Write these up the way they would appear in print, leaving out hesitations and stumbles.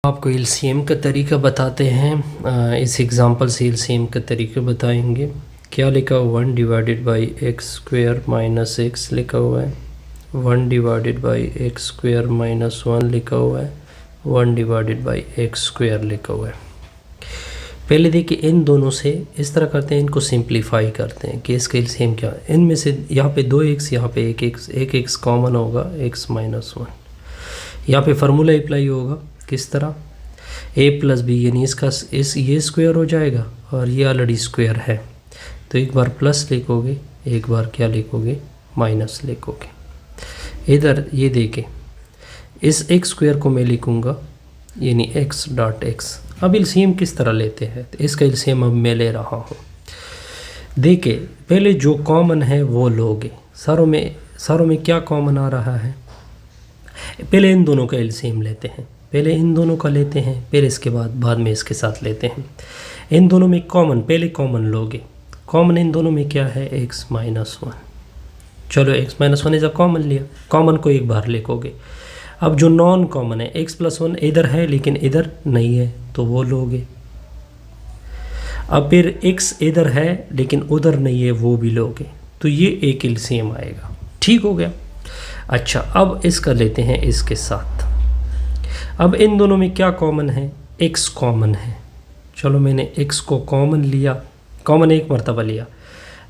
आपको एलसीएम का तरीका बताते हैं। इस एग्ज़ाम्पल से एलसीएम का तरीका बताएंगे। क्या लिखा हुआ 1 divided by x square minus x लिखा हुआ है, 1 divided by x square minus 1 लिखा हुआ है, 1 डिवाइडेड बाई एक्स स्क्वेयर लिखा हुआ है। पहले देखिए इन दोनों से इस तरह करते हैं, इनको सिंप्लीफाई करते हैं कि इसका एलसीएम क्या है। इनमें से यहाँ पे 2x, यहाँ पे एक एक्स कॉमन होगा, x माइनस 1। यहाँ पे फार्मूला अप्लाई होगा किस तरह, a प्लस बी, यानी इसका ये स्क्वायर हो जाएगा और ये ऑलरेडी स्क्वायर है, तो एक बार प्लस लिखोगे, एक बार क्या लिखोगे, माइनस लिखोगे। इधर ये देखें, इस एक्स स्क्वायर को मैं लिखूँगा यानी x डॉट एक्स। अब एलसीएम किस तरह लेते हैं, तो इसका एलसीएम अब मैं ले रहा हूँ। देखिए पहले जो कॉमन है वो लोगे, सारों में क्या कॉमन आ रहा है, पहले इन दोनों का एलसीएम लेते हैं, पहले इन दोनों का लेते हैं, फिर इसके बाद में इसके साथ लेते हैं। इन दोनों में कॉमन, पहले कॉमन लोगे। कॉमन इन दोनों में क्या है, x माइनस 1। चलो x minus 1 is a common लिया, कॉमन को एक बार लिखोगे। अब जो नॉन कॉमन है, x प्लस 1 इधर है लेकिन इधर नहीं है, तो वो लोगे। अब फिर x इधर है लेकिन उधर नहीं है, वो भी लोगे, तो ये एक एलसीएम आएगा। ठीक हो गया। अच्छा, अब इसका लेते हैं इसके साथ। अब इन दोनों में क्या कॉमन है, x कॉमन है। चलो मैंने x को कॉमन लिया, कॉमन एक मरतबा लिया।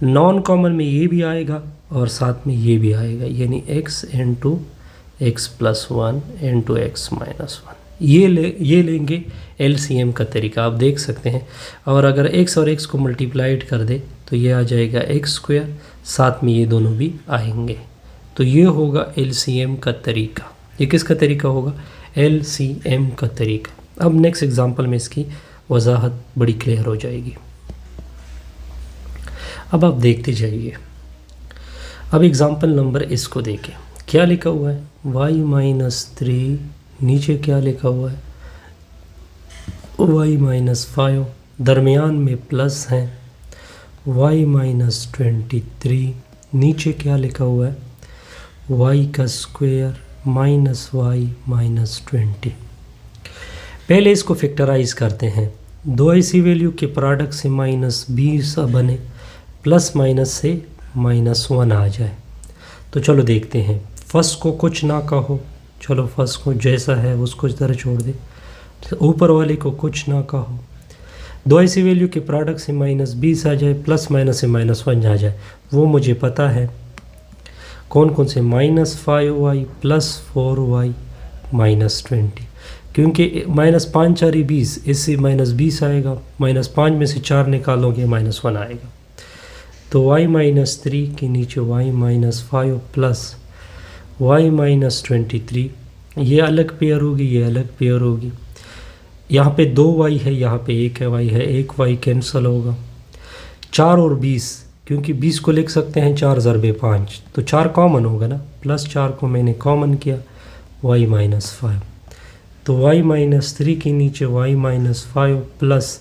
नॉन कॉमन में ये भी आएगा और साथ में ये भी आएगा, यानी x into x plus 1 into x minus 1। ये लेंगे एलसीएम का तरीका, आप देख सकते हैं। और अगर x और x को मल्टीप्लाइड कर दे तो ये आ जाएगा एक्स स्क्वायर, साथ में ये दोनों भी आएंगे, तो ये होगा एलसीएम का तरीका। ये किसका तरीका होगा, एलसीएम का तरीका। अब नेक्स्ट एग्जांपल में इसकी वजाहत बड़ी क्लियर हो जाएगी। अब आप देखते जाइए। अब एग्जांपल नंबर इसको देखें, क्या लिखा हुआ है, y माइनस 3, नीचे क्या लिखा हुआ है, y माइनस 5, दरमियान में प्लस है, y माइनस 23, नीचे क्या लिखा हुआ है, y का स्क्वायर माइनस y माइनस 20। पहले इसको फैक्टराइज करते हैं। दो ऐसी वैल्यू के प्रोडक्ट से माइनस 20 बने, प्लस माइनस से माइनस 1 आ जाए। तो चलो देखते हैं। फर्स्ट को कुछ ना कहो, चलो फर्स्ट को जैसा है उसको इस तरह छोड़ दे। ऊपर वाले को कुछ ना कहो। दो ऐसी वैल्यू के प्रोडक्ट से माइनस 20 आ जाए, प्लस माइनस से माइनस 1 आ जाए, वो मुझे पता है। कौन कौन से, minus 5y plus 4y minus 20, क्योंकि माइनस 5 4 20, इससे माइनस 20 आएगा, माइनस 5 में से 4 निकालोगे माइनस 1 आएगा। तो y माइनस 3 के नीचे y minus 5 plus y minus 23, ये अलग पेयर होगी, ये अलग पेयर होगी। यहाँ पे 2y है, यहाँ पे 1 y है, 1 y कैंसिल होगा। 4 और 20, क्योंकि 20 को लिख सकते हैं 4 ज़रबे 5, तो 4 कॉमन होगा ना, प्लस 4 को मैंने कॉमन किया, y माइनस 5। तो y माइनस 3 के नीचे y minus 5 plus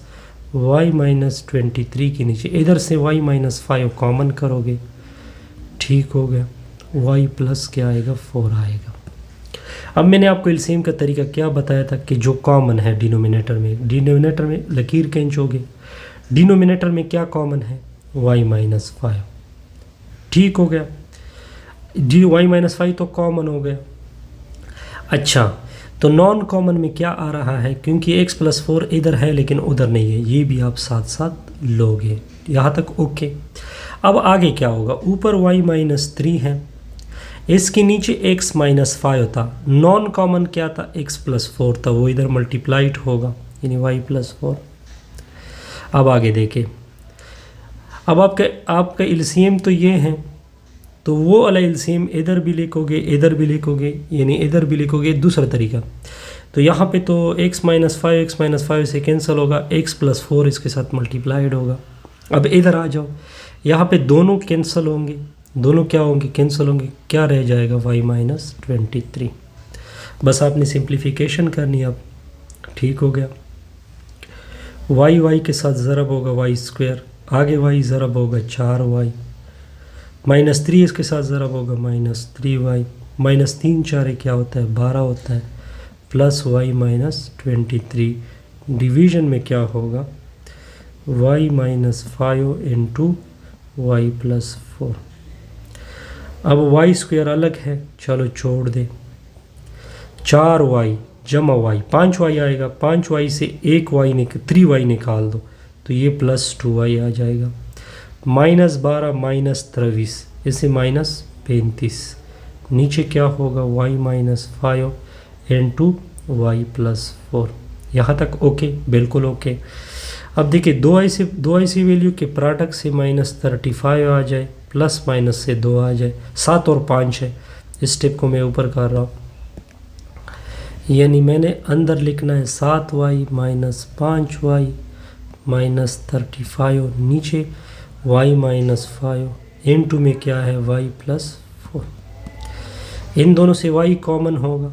y minus 23 के नीचे, इधर से y माइनस 5 कॉमन करोगे, ठीक हो गया। y प्लस क्या आएगा, 4 आएगा। अब मैंने आपको एलसीएम का तरीका क्या बताया था कि जो कॉमन है डिनोमिनेटर में लकीर खींचोगे। डिनोमिनेटर में क्या कॉमन है, y माइनस 5, ठीक हो गया। y माइनस 5 तो कॉमन हो गया। अच्छा, तो नॉन कॉमन में क्या आ रहा है, क्योंकि x प्लस 4 इधर है लेकिन उधर नहीं है, ये भी आप साथ साथ लोगे। यहाँ तक ओके। अब आगे क्या होगा, ऊपर y माइनस 3 है, इसके नीचे x माइनस 5 था। नॉन कॉमन क्या था, x प्लस 4 था, वो इधर मल्टीप्लाइड होगा, यानी y प्लस 4। अब आगे देखें। अब आपका एलसीएम तो ये है, तो वो वाला एलसीएम इधर भी लिखोगे, इधर भी लिखोगे, यानी इधर भी लिखोगे। दूसरा तरीका, तो यहाँ पे तो x माइनस 5 से कैंसिल होगा, x प्लस 4 इसके साथ मल्टीप्लाइड होगा। अब इधर आ जाओ, यहाँ पे दोनों कैंसिल होंगे, दोनों क्या होंगे, कैंसिल होंगे, क्या रह जाएगा, y माइनस 23। बस आपने सिंप्लीफिकेशन करनी है, अब ठीक हो गया। y के साथ ज़रब होगा y स्क्वायर, आगे y ज़रब होगा 4y, माइनस 3 इसके साथ ज़रब होगा माइनस 3y, माइनस 3 4 क्या होता है, 12 होता है। Plus Y minus 23। डिवीजन में क्या होगा, y minus 5 into y plus 4। अब वाई स्क्वायर अलग है, चलो छोड़ दे। 4y जमा y, 5y आएगा, 5y से 3y निकाल दो तो ये प्लस 2y आ जाएगा। माइनस 12 माइनस 23, इसे माइनस 35। नीचे क्या होगा, y minus 5 into y plus 4। यहाँ तक ओके, बिल्कुल ओके। अब देखिए 2i से वैल्यू के प्रोडक्ट से माइनस 35 आ जाए, प्लस माइनस से 2 आ जाए, 7 और 5 है। इस स्टेप को मैं ऊपर कर रहा हूँ, यानी मैंने अंदर लिखना है 7y माइनस 5y माइनस 35, नीचे y माइनस 5 इंटू में क्या है y प्लस 4। इन दोनों से y कॉमन होगा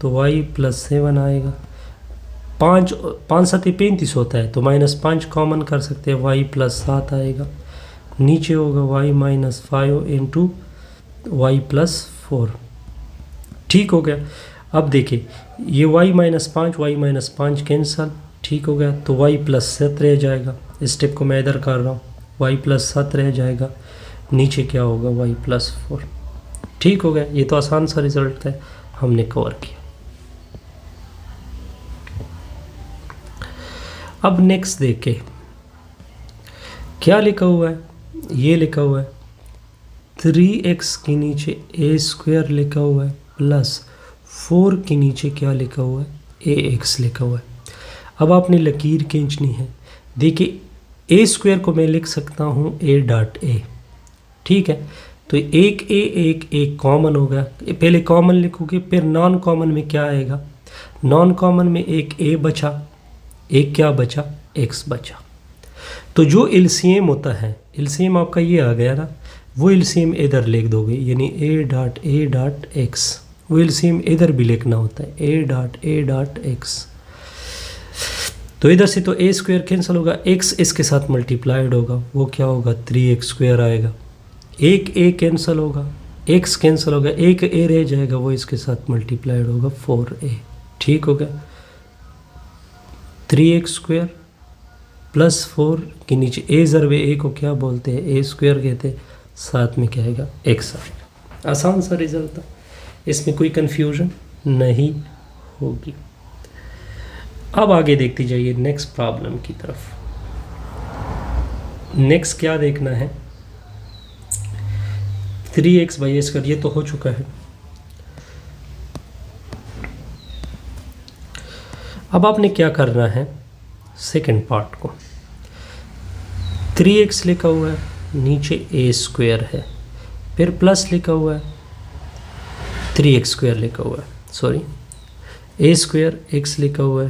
तो y प्लस 7 आएगा। 5 7 35 होता है तो माइनस 5 कॉमन कर सकते हैं, y प्लस 7 आएगा। नीचे होगा y minus 5 into y plus 4। ठीक हो गया। अब देखिए ये y माइनस 5 कैंसल, ठीक हो गया, तो y प्लस 7 रह जाएगा। इस स्टेप को मैं इधर कर रहा हूँ, y प्लस 7 रह जाएगा, नीचे क्या होगा y प्लस 4। ठीक हो गया, ये तो आसान सा रिजल्ट है, हमने कवर किया। अब नेक्स्ट देखे क्या लिखा हुआ है, ये लिखा हुआ है 3x के नीचे a स्क्वायर लिखा हुआ है प्लस 4 के नीचे क्या लिखा हुआ है, ax लिखा हुआ है। अब आपने लकीर खींचनी है। देखिए a स्क्वायर को मैं लिख सकता हूँ a डॉट a, ठीक है, तो एक कॉमन होगा, पहले कॉमन लिखोगे, फिर नॉन कॉमन में क्या आएगा, नॉन कॉमन में एक a बचा, एक क्या बचा, x बचा। तो जो एलसीएम होता है, एलसीएम आपका ये आ गया ना, वो एलसीएम इधर लिख दोगे, यानी a डॉट x। वो एलसीएम इधर भी लिखना होता है, a डॉट x। तो इधर से तो a स्क्वायर कैंसिल होगा, x इसके साथ मल्टीप्लाइड होगा, वो क्या होगा 3x स्क्वायर आएगा। एक a कैंसिल होगा, x कैंसिल होगा, एक a रह जाएगा, वो इसके साथ मल्टीप्लाइड होगा 4a। ठीक हो गया, 3x स्क्वायर प्लस 4 के नीचे a ज़रब a को क्या बोलते हैं, a स्क्वायर कहते हैं, साथ में क्या आएगा x आएगा। आसान सा रिजल्ट था, इसमें कोई कंफ्यूजन नहीं होगी। अब आगे देखते जाइए नेक्स्ट प्रॉब्लम की तरफ। नेक्स्ट क्या देखना है, 3x बाई a स्क्वायर, ये तो हो चुका है। अब आपने क्या करना है, सेकंड पार्ट को, 3x लिखा हुआ है, नीचे a स्क्वायर है, फिर प्लस लिखा हुआ है, 3x स्क्वायर लिखा हुआ है, सॉरी a स्क्वायर x लिखा हुआ है,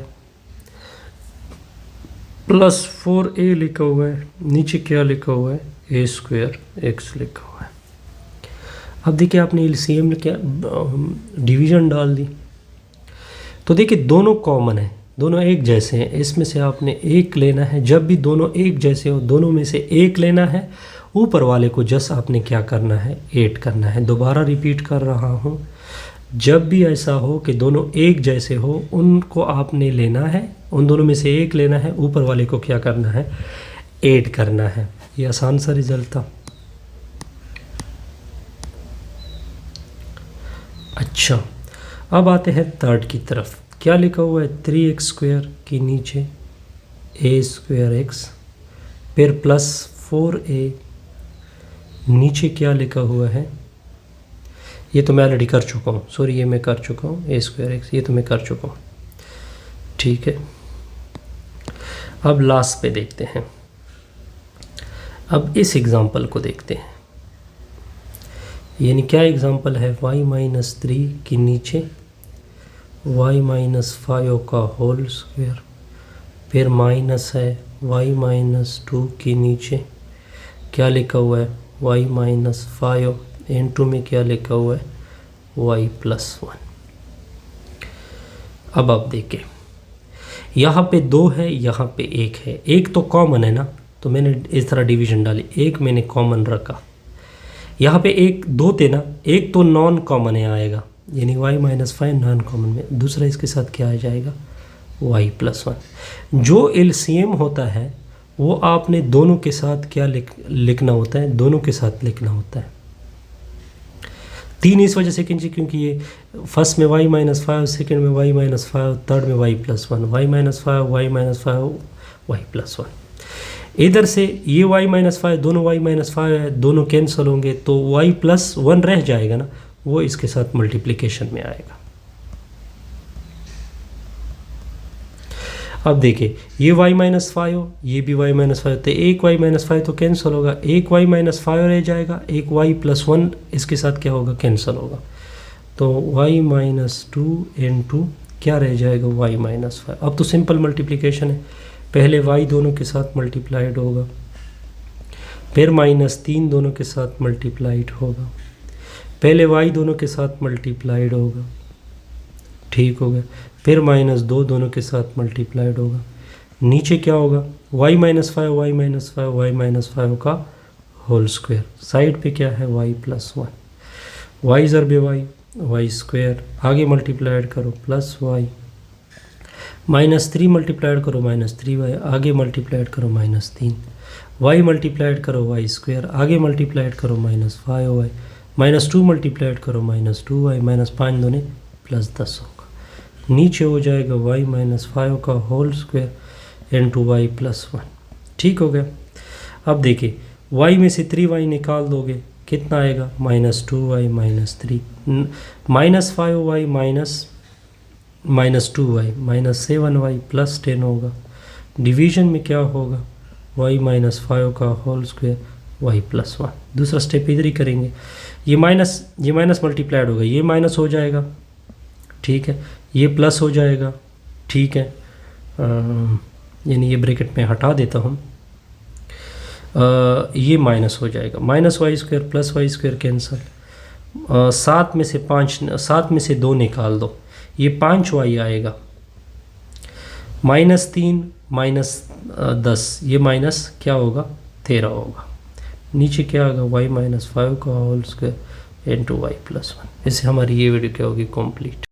प्लस 4a लिखा हुआ है, नीचे क्या लिखा हुआ है, a स्क्वायर x लिखा हुआ है। अब देखिए आपने एलसीएम क्या डिवीजन डाल दी, तो देखिए दोनों कॉमन है, दोनों एक जैसे हैं, इसमें से आपने एक लेना है। जब भी दोनों एक जैसे हो, दोनों में से एक लेना है, ऊपर वाले को जस्ट आपने क्या करना है, ऐड करना है। दोबारा रिपीट कर रहा हूँ, जब भी ऐसा हो कि दोनों एक जैसे हो, उनको आपने लेना है, उन दोनों में से एक लेना है, ऊपर वाले को क्या करना है, ऐड करना है। ये आसान सा रिजल्ट था। अच्छा, अब आते हैं थर्ड की तरफ। क्या लिखा हुआ है, 3x स्क्वायर के नीचे a स्क्वायर x, फिर प्लस 4a, नीचे क्या लिखा हुआ है, ये तो मैं ऑलरेडी कर चुका हूँ, सॉरी ये मैं कर चुका हूँ, a स्क्वायर x, ये तो मैं कर चुका हूँ। ठीक है, अब लास्ट पे देखते हैं। अब इस एग्जांपल को देखते हैं, यानी क्या एग्जांपल है, y माइनस 3 के नीचे y माइनस 5 का होल स्क्वायर, फिर माइनस है y माइनस 2 के नीचे क्या लिखा हुआ है, y माइनस 5 इंटू में क्या लिखा हुआ है, y प्लस 1। अब आप देखें, यहाँ पे 2 है, यहाँ पे 1 है, एक तो कॉमन है ना, तो मैंने इस तरह डिवीजन डाली, एक मैंने कॉमन रखा। यहाँ पे 2 थे ना, एक तो नॉन कॉमन है आएगा, यानी y माइनस 5 नॉन कॉमन में, दूसरा इसके साथ क्या आ जाएगा y प्लस 1। जो एलसीएम होता है वो आपने दोनों के साथ क्या लिखना होता है, दोनों के साथ लिखना होता है। 3 इस वजह से क्योंकि ये फर्स्ट में y माइनस 5, सेकेंड में y माइनस 5, थर्ड में y plus 1, y minus 5, y minus 5, y plus 1। इधर से ये y माइनस 5, दोनों y माइनस 5 है, दोनों कैंसिल होंगे तो y प्लस 1 रह जाएगा ना, वो इसके साथ मल्टीप्लिकेशन में आएगा। अब देखिए ये y माइनस 5 हो, ये भी y माइनस 5, तो एक y माइनस 5 तो कैंसिल होगा, एक y माइनस 5 रह जाएगा, एक y प्लस 1 इसके साथ क्या होगा कैंसिल होगा, तो y माइनस 2 इंटू क्या रह जाएगा y माइनस 5। अब तो सिंपल मल्टीप्लिकेशन है, पहले y दोनों के साथ मल्टीप्लाइड होगा, फिर माइनस 3 दोनों के साथ मल्टीप्लाइड होगा, पहले y दोनों के साथ मल्टीप्लाइड होगा, ठीक हो गया, फिर माइनस 2 दोनों के साथ मल्टीप्लाइड होगा, नीचे क्या होगा y minus 5, y minus 5, y minus 5 का होल स्क्वायर, साइड पे क्या है y plus 1, y ज़रबे y square, आगे मल्टीप्लाइड करो प्लस y, माइनस 3 मल्टीप्लाइड करो माइनस 3y, आगे मल्टीप्लाइड करो माइनस 3, y मल्टीप्लाइड करो y स्क्वायर, आगे मल्टीप्लाइड करो माइनस 5y, माइनस 2 मल्टीप्लाइड करो माइनस 2y, माइनस 5 दोने प्लस 10 होगा, नीचे हो जाएगा y माइनस 5 का whole square into y plus 1। ठीक हो गया। अब देखिए y में से 3y निकाल दोगे कितना आएगा minus 2y minus 3, minus 5y minus 2y minus 7y plus 10 होगा, डिवीजन में क्या होगा y माइनस 5 का होल स्क्वायर y प्लस 1। दूसरा स्टेप इधर ही करेंगे, ये माइनस मल्टीप्लाइड होगा, ये माइनस हो जाएगा, ठीक है, ये प्लस हो जाएगा, ठीक है, यानी ये ब्रैकेट में हटा देता हूँ, ये माइनस हो जाएगा, minus y square plus y square cancel, 7 में से 2 निकाल दो, ये 5y आएगा, माइनस 3 माइनस 10, ये माइनस क्या होगा 13 होगा, नीचे क्या होगा y माइनस 5 का whole square into y plus 1। इससे हमारी ये वीडियो क्या होगी कंप्लीट।